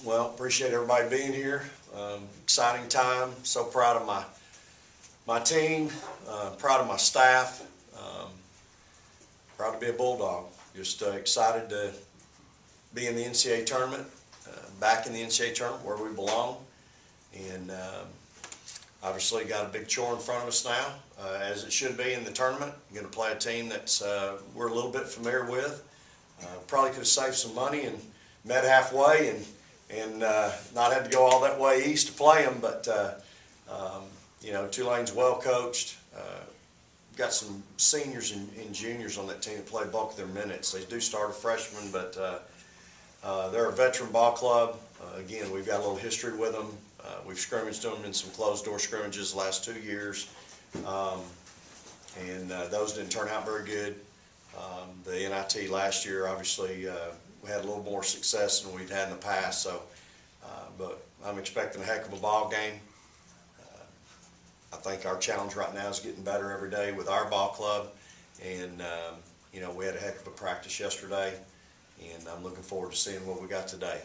Well, appreciate everybody being here. Exciting time. So proud of my team, proud of my staff, proud to be a Bulldog. Just excited to be in the NCAA tournament, back in the NCAA tournament where we belong. And obviously got a big chore in front of us now, as it should be in the tournament. Going to play a team that's we're a little bit familiar with. Probably could have saved some money and met halfway and not had to go all that way east to play them, but you know, Tulane's well coached. Got some seniors and juniors on that team that play bulk of their minutes. They do start a freshman, but they're a veteran ball club. Again, we've got a little history with them. We've scrimmaged them in some closed-door scrimmages the last 2 years, and those didn't turn out very good. The NIT last year, obviously, we had a little more success than we'd had in the past. So, but I'm expecting a heck of a ball game. I think our challenge right now is getting better every day with our ball club, and you know, we had a heck of a practice yesterday, and I'm looking forward to seeing what we got today.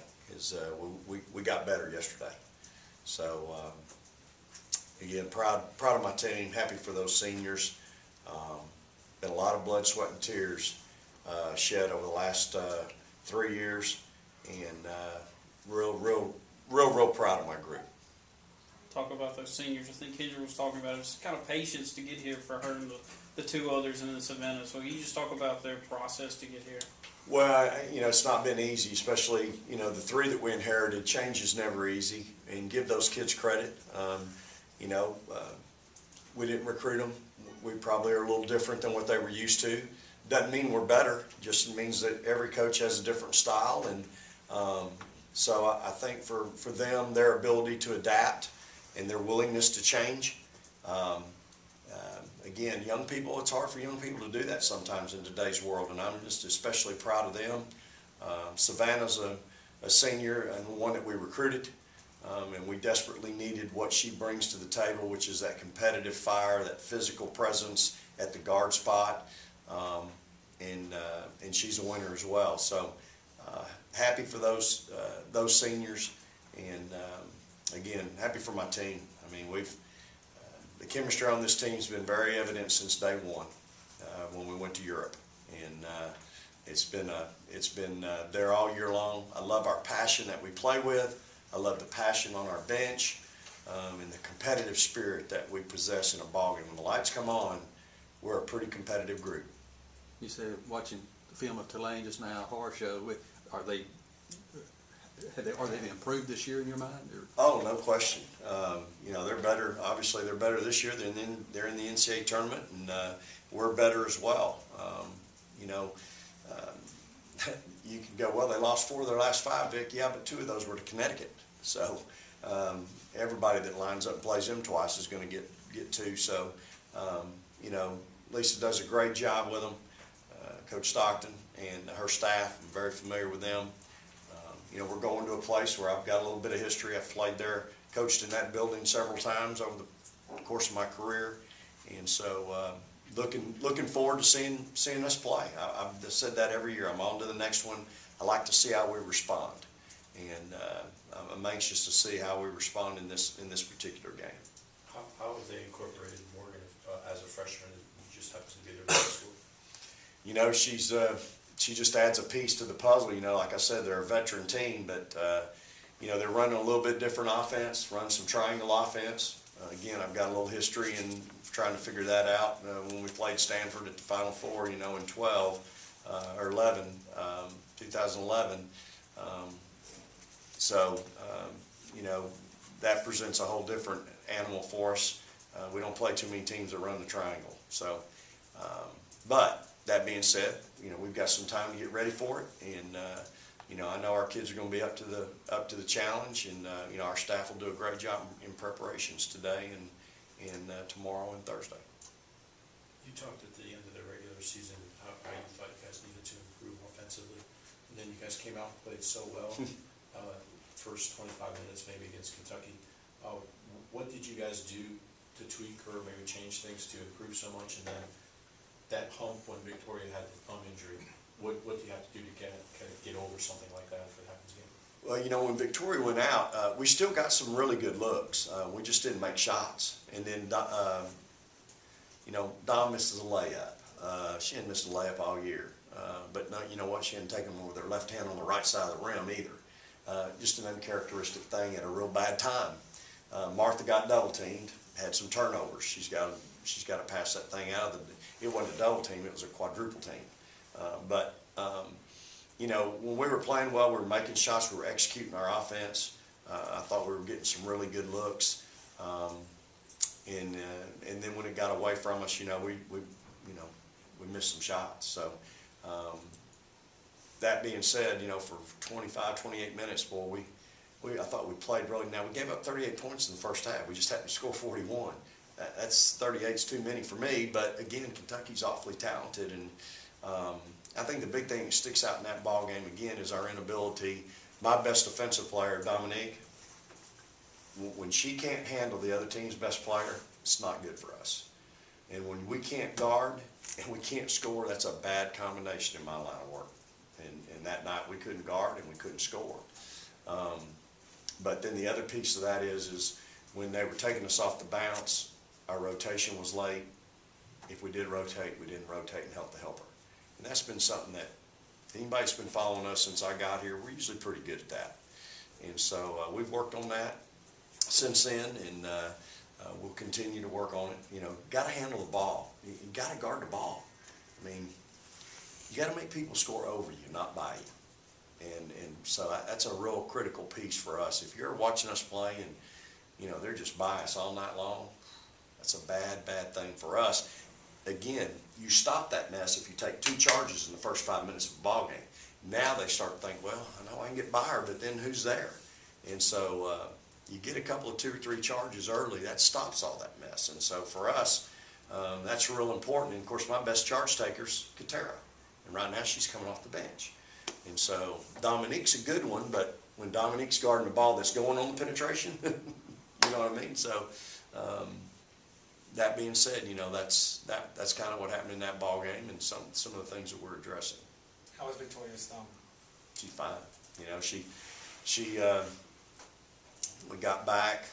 We got better yesterday. So again, proud of my team. Happy for those seniors. Been a lot of blood, sweat, and tears shed over the last 3 years, and real proud of my group. Talk about those seniors. I think Kendra was talking about it. It's kind of patience to get here for her and the two others in this event. So can you just talk about their process to get here? Well, you know, it's not been easy, especially, you know, the 3 that we inherited. Change is never easy, and give those kids credit. You know, we didn't recruit them. We probably are a little different than what they were used to. Doesn't mean we're better, just means that every coach has a different style. And so I think for them, their ability to adapt and their willingness to change. Again, young people, it's hard for young people to do that sometimes in today's world, and I'm just especially proud of them. Savannah's a senior and one that we recruited, and we desperately needed what she brings to the table, which is that competitive fire, that physical presence at the guard spot, and she's a winner as well. So happy for those seniors, and again, happy for my team. I mean, the chemistry on this team has been very evident since day one when we went to Europe, and it's been there all year long. I love our passion that we play with. I love the passion on our bench, and the competitive spirit that we possess in a ball game. When the lights come on, we're a pretty competitive group. You said watching the film of Tulane just now, horror show. Are they improved this year in your mind? Or? Oh, no question. You know, they're better. Obviously, they're better this year than they're in the NCAA tournament, and we're better as well. You know, you can go, well, they lost 4 of their last 5, Vic. Yeah, but 2 of those were to Connecticut. So everybody that lines up and plays them twice is going to get 2. So you know, Lisa does a great job with them. Coach Stockton and her staff, I'm very familiar with them. You know, we're going to a place where I've got a little bit of history. I've played there, coached in that building several times over the course of my career, and so looking forward to seeing us play. I've said that every year. I'm on to the next one. I like to see how we respond, and I'm anxious to see how we respond in this particular game. How have they incorporated Morgan as a freshman? You just happen to be their high school. You know, she just adds a piece to the puzzle. You know, like I said, they're a veteran team, but you know, they're running a little bit different offense, run some triangle offense. Again, I've got a little history in trying to figure that out when we played Stanford at the Final Four, you know, in 2011. So, you know, that presents a whole different animal for us. We don't play too many teams that run the triangle. So, but that being said, you know, we've got some time to get ready for it, and you know, I know our kids are going to be up to the challenge, and you know, our staff will do a great job in preparations today and tomorrow and Thursday. You talked at the end of the regular season how you thought you guys needed to improve offensively, and then you guys came out and played so well. First 25 minutes maybe against Kentucky. What did you guys do to tweak or maybe change things to improve so much? And then that hump when Victoria had the thumb injury, what do you have to do to kind of get over something like that if it happens again? Well, when Victoria went out, we still got some really good looks. We just didn't make shots. And then, Dom misses a layup. She hadn't missed a layup all year. But no, you know what? She hadn't taken one with her left hand on the right side of the rim either. Just an uncharacteristic thing at a real bad time. Martha got double teamed, had some turnovers. She's got to pass that thing out of the. It wasn't a double team; it was a quadruple team. When we were playing well, we were making shots, we were executing our offense. I thought we were getting some really good looks, and then when it got away from us, we missed some shots. So that being said, for 25, 28 minutes, boy, I thought we played really. Now we gave up 38 points in the first half. We just happened to score 41. That's 38's too many for me. But again, Kentucky's awfully talented, and I think the big thing that sticks out in that ball game again is our inability. My best offensive player, Dominique, when she can't handle the other team's best player, it's not good for us. And when we can't guard and we can't score, that's a bad combination in my line of work. And that night we couldn't guard and we couldn't score. But then the other piece of that is when they were taking us off the bounce, our rotation was late. If we did rotate, we didn't rotate and help the helper. And that's been something that anybody that's been following us since I got here, we're usually pretty good at that. And so we've worked on that since then, and we'll continue to work on it. Got to handle the ball. You got to guard the ball. I mean, you got to make people score over you, not by you. And so that's a real critical piece for us. If you're watching us play and, they're just by us all night long, that's a bad, bad thing for us. Again, you stop that mess if you take 2 charges in the first 5 minutes of a ball game. Now they start to think, well, I know I can get by her, but then who's there? And so you get a couple of 2 or 3 charges early, that stops all that mess. And so for us, that's real important. And of course, my best charge taker's Katera. And right now she's coming off the bench. And so Dominique's a good one, but when Dominique's guarding the ball that's going on the penetration, you know what I mean? So that being said, that's kind of what happened in that ball game and some of the things that we're addressing. How was Victoria's thumb? She's fine. We got back.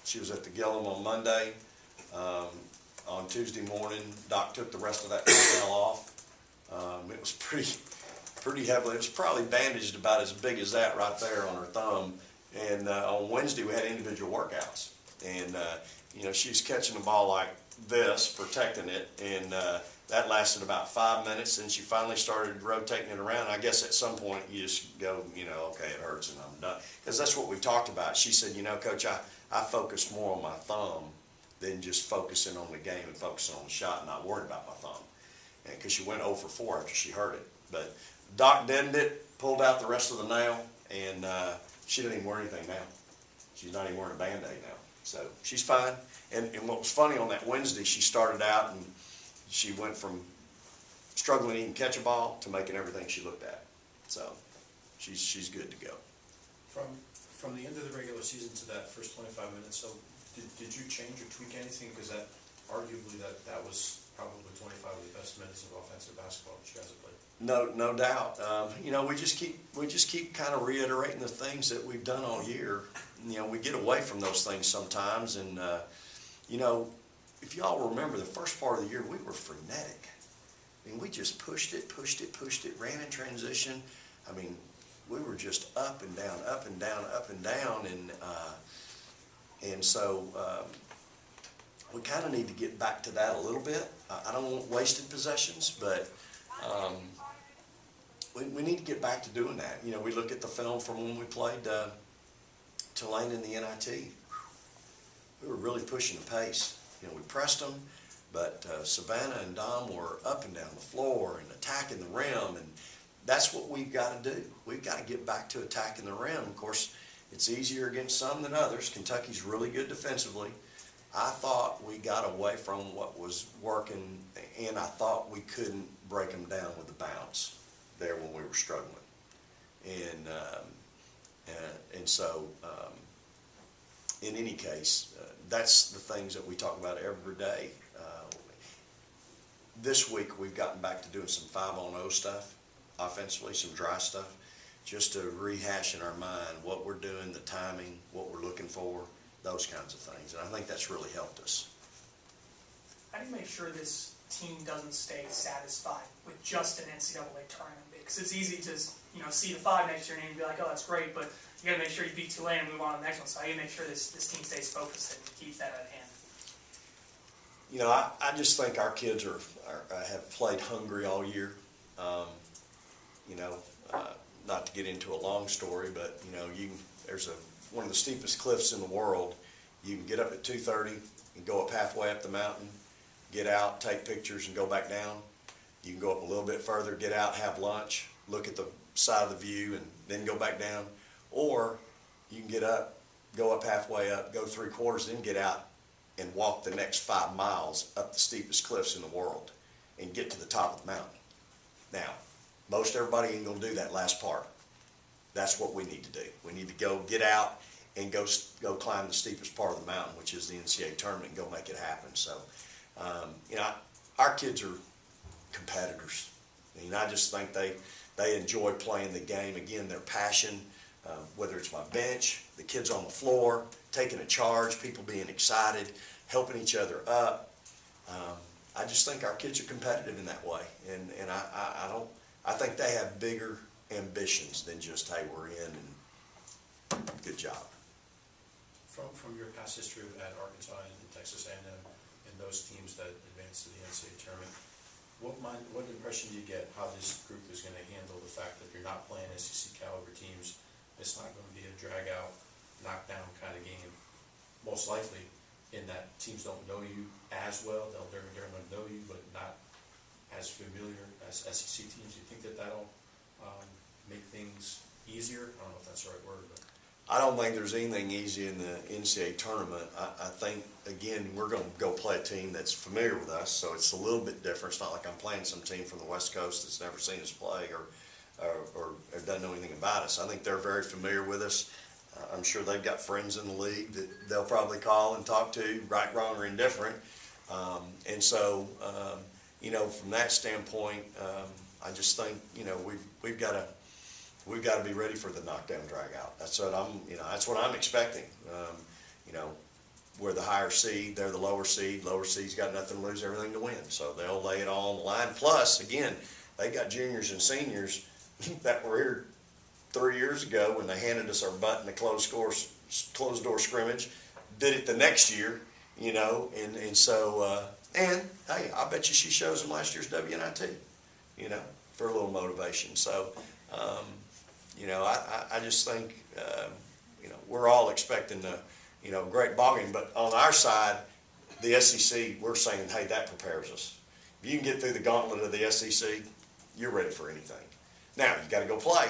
She was at the Gillum on Monday. On Tuesday morning, Doc took the rest of that nail off. It was pretty heavily. It was probably bandaged about as big as that right there on her thumb. And on Wednesday, we had individual workouts. And, she was catching the ball like this, protecting it. And that lasted about 5 minutes. And she finally started rotating it around. I guess at some point, you just go, okay, it hurts and I'm done. Because that's what we talked about. She said, Coach, I focused more on my thumb than just focusing on the game and focusing on the shot and not worried about my thumb. Because she went 0 for 4 after she hurt it. But Doc deadened it, pulled out the rest of the nail, and she doesn't even wear anything now. She's not even wearing a Band-Aid now. So she's fine. And what was funny on that Wednesday, she started out and she went from struggling to even catch a ball to making everything she looked at. So she's good to go. From the end of the regular season to that first 25 minutes, so did you change or tweak anything? Because that arguably that was probably 25 of the best minutes of offensive basketball that you guys have played. No doubt. We just keep kind of reiterating the things that we've done all year. We get away from those things sometimes, and if y'all remember the first part of the year, we were frenetic. I mean, we just pushed it, ran in transition. I mean, we were just up and down, and so we kind of need to get back to that a little bit. I don't want wasted possessions, but we need to get back to doing that. We look at the film from when we played Tulane in the NIT. We were really pushing the pace. We pressed them, but Savannah and Dom were up and down the floor and attacking the rim, and that's what we've got to do. We've got to get back to attacking the rim. Of course, it's easier against some than others. Kentucky's really good defensively. I thought we got away from what was working, and I thought we couldn't break them down with the bounce there when we were struggling. And so, in any case, that's the things that we talk about every day. This week, we've gotten back to doing some 5-on-0 stuff offensively, some dry stuff. just to rehash in our mind what we're doing, the timing, what we're looking for, those kinds of things. And I think that's really helped us. How do you make sure this team doesn't stay satisfied with just an NCAA tournament? Because it's easy to, see the 5 next year and be like, oh, that's great, but you got to make sure you beat Tulane and move on to the next one. So how do you make sure this team stays focused and keeps that at hand? I just think our kids have played hungry all year. Not to get into a long story, but there's one of the steepest cliffs in the world. You can get up at 2:30 and go up halfway up the mountain, get out, take pictures, and go back down. You can go up a little bit further, get out, have lunch, look at the side of the view, and then go back down. Or you can get up, go up halfway up, go 3/4, then get out and walk the next 5 miles up the steepest cliffs in the world and get to the top of the mountain. Now, most everybody ain't gonna do that last part. That's what we need to do. We need to go get out and go climb the steepest part of the mountain, which is the NCAA tournament, and go make it happen. So, our kids are competitors. I just think they enjoy playing the game. Again, their passion, whether it's my bench, the kids on the floor, taking a charge, people being excited, helping each other up. I just think our kids are competitive in that way, and I think they have bigger ambitions than just, hey, we're in and good job. From your past history at Arkansas and Texas A&M and those teams that advanced to the NCAA tournament, what impression do you get how this group is going to handle the fact that you're not playing SEC caliber teams? It's not going to be a drag-out, knockdown kind of game, most likely, in that teams don't know you as well. They're going to know you, but not as familiar as SEC teams. Do you think that'll make things easier? I don't know if that's the right word, but I don't think there's anything easy in the NCAA tournament. I think, again, we're going to go play a team that's familiar with us, so it's a little bit different. It's not like I'm playing some team from the West Coast that's never seen us play or doesn't know anything about us. I think they're very familiar with us. I'm sure they've got friends in the league that they'll probably call and talk to, right, wrong, or indifferent. And so, from that standpoint, I just think, we've got to be ready for the knockdown drag out. That's what I'm expecting. We're the higher seed, they're the lower seed. Lower seed's got nothing to lose, everything to win. So they'll lay it all on the line. Plus, again, they got juniors and seniors that were here 3 years ago when they handed us our butt in the closed door scrimmage. Did it the next year, and so and hey, I bet you she shows them last year's WNIT, for a little motivation. So, I just think, we're all expecting a great ball game, but on our side, the SEC, we're saying, hey, that prepares us. If you can get through the gauntlet of the SEC, you're ready for anything. Now, you got to go play.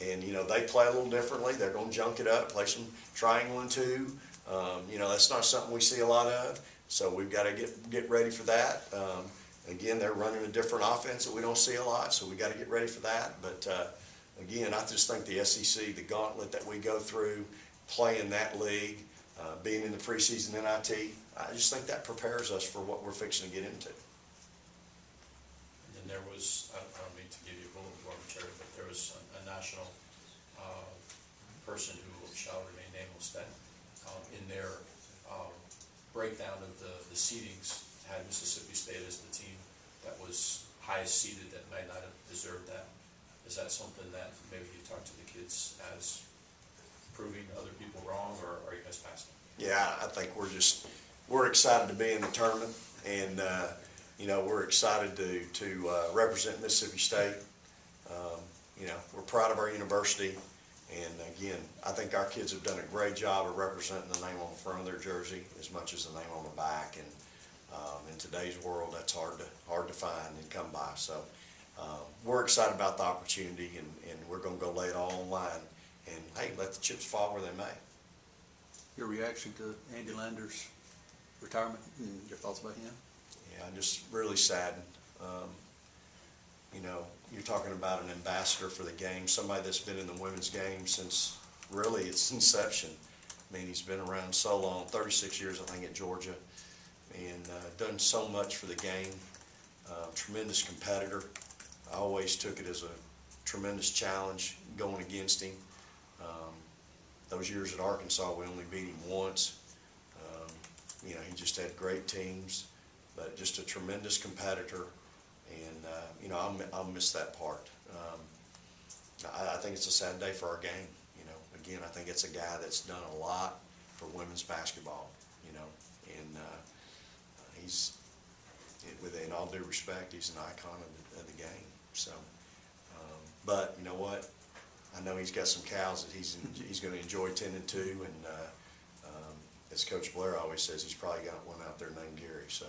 And, they play a little differently. They're going to junk it up, play some triangle and two. That's not something we see a lot of. So we've got to get ready for that. Again, they're running a different offense that we don't see a lot, so we got to get ready for that. But, again, I just think the SEC, the gauntlet that we go through, playing that league, being in the preseason NIT, I just think that prepares us for what we're fixing to get into. and then there was, I don't mean to give you a bulletin arbitrary, but there was a national person who shall remain nameless then, in their breakdown of the seedings, had Mississippi State as the team that was highest seeded that might not have deserved that. Is that something that maybe you talk to the kids as proving other people wrong, or are you guys past it? Yeah, I think we're excited to be in the tournament, and we're excited to represent Mississippi State. We're proud of our university, and again, I think our kids have done a great job of representing the name on the front of their jersey as much as the name on the back. And in today's world, that's hard to find and come by. So we're excited about the opportunity, and we're going to go lay it all on the line. And hey, let the chips fall where they may. Your reaction to Andy Lander's retirement and your thoughts about him? Yeah, I'm just really saddened. You're talking about an ambassador for the game, somebody that's been in the women's game since really its inception. I mean, he's been around so long, 36 years, I think, at Georgia, and done so much for the game. Tremendous competitor. I always took it as tremendous challenge going against him. Those years at Arkansas, we only beat him once. You know, he just had great teams, but just a tremendous competitor, and you know, I'll miss that part. I think it's a sad day for our game. You know, again, I think it's a guy that's done a lot for women's basketball. You know, and he's, in all due respect, he's an icon of the game. So, but you know what? I know he's got some cows that he's going to enjoy tending to, and as Coach Blair always says, he's probably got one out there named Gary. So,